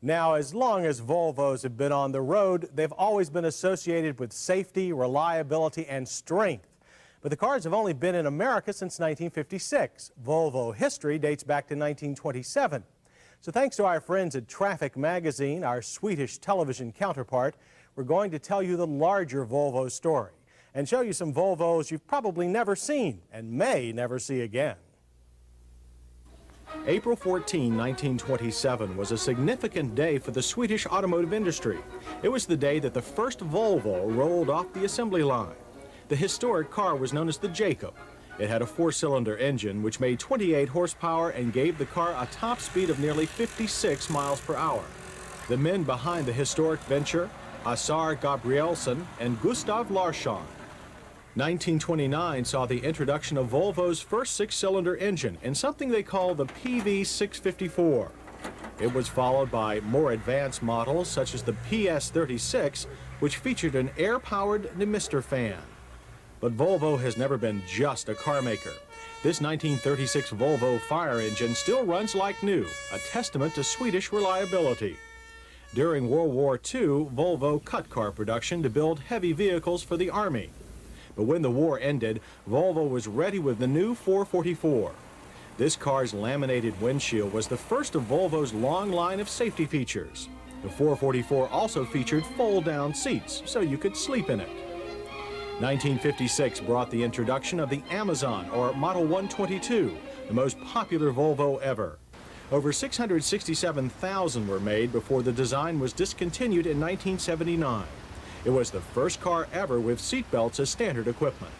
Now, as long as Volvos have been on the road, they've always been associated with safety, reliability, and strength. But the cars have only been in America since 1956. Volvo history dates back to 1927. So thanks to our friends at Traffic magazine, our Swedish television counterpart, we're going to tell you the larger Volvo story and show you some Volvos you've probably never seen and may never see again. April 14, 1927 was a significant day for the Swedish automotive industry. It was the day that the first Volvo rolled off the assembly line. The historic car was known as the Jacob. It had a four-cylinder engine which made 28 horsepower and gave the car a top speed of nearly 56 miles per hour. The men behind the historic venture, Assar Gabrielsen and Gustav Larsson. 1929 saw the introduction of Volvo's first six-cylinder engine in something they call the PV654. It was followed by more advanced models such as the PS36, which featured an air-powered demister fan. But Volvo has never been just a car maker. This 1936 Volvo fire engine still runs like new, a testament to Swedish reliability. During World War II, Volvo cut car production to build heavy vehicles for the Army. But when the war ended, Volvo was ready with the new 444. This car's laminated windshield was the first of Volvo's long line of safety features. The 444 also featured fold-down seats, so you could sleep in it. 1956 brought the introduction of the Amazon, or Model 122, the most popular Volvo ever. Over 667,000 were made before the design was discontinued in 1979. It was the first car ever with seat belts as standard equipment.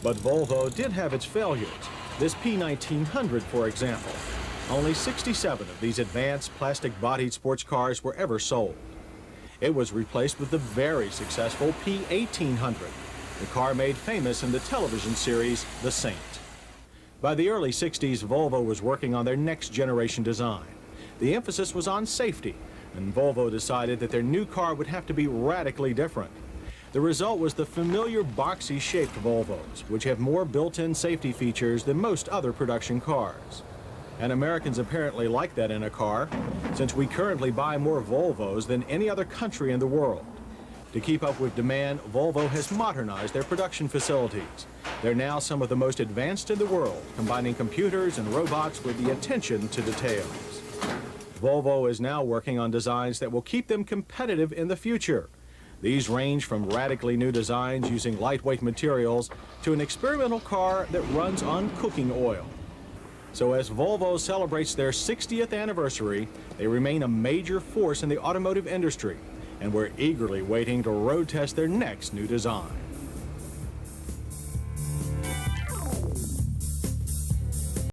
But Volvo did have its failures. This P1900, for example. Only 67 of these advanced plastic-bodied sports cars were ever sold. It was replaced with the very successful P1800, the car made famous in the television series The Saint. By the early 60s, Volvo was working on their next generation design. The emphasis was on safety, and Volvo decided that their new car would have to be radically different. The result was the familiar boxy-shaped Volvos, which have more built-in safety features than most other production cars. And Americans apparently like that in a car, since we currently buy more Volvos than any other country in the world. To keep up with demand, Volvo has modernized their production facilities. They're now some of the most advanced in the world, combining computers and robots with the attention to details. Volvo is now working on designs that will keep them competitive in the future. These range from radically new designs using lightweight materials to an experimental car that runs on cooking oil. So as Volvo celebrates their 60th anniversary, they remain a major force in the automotive industry, and we're eagerly waiting to road test their next new design.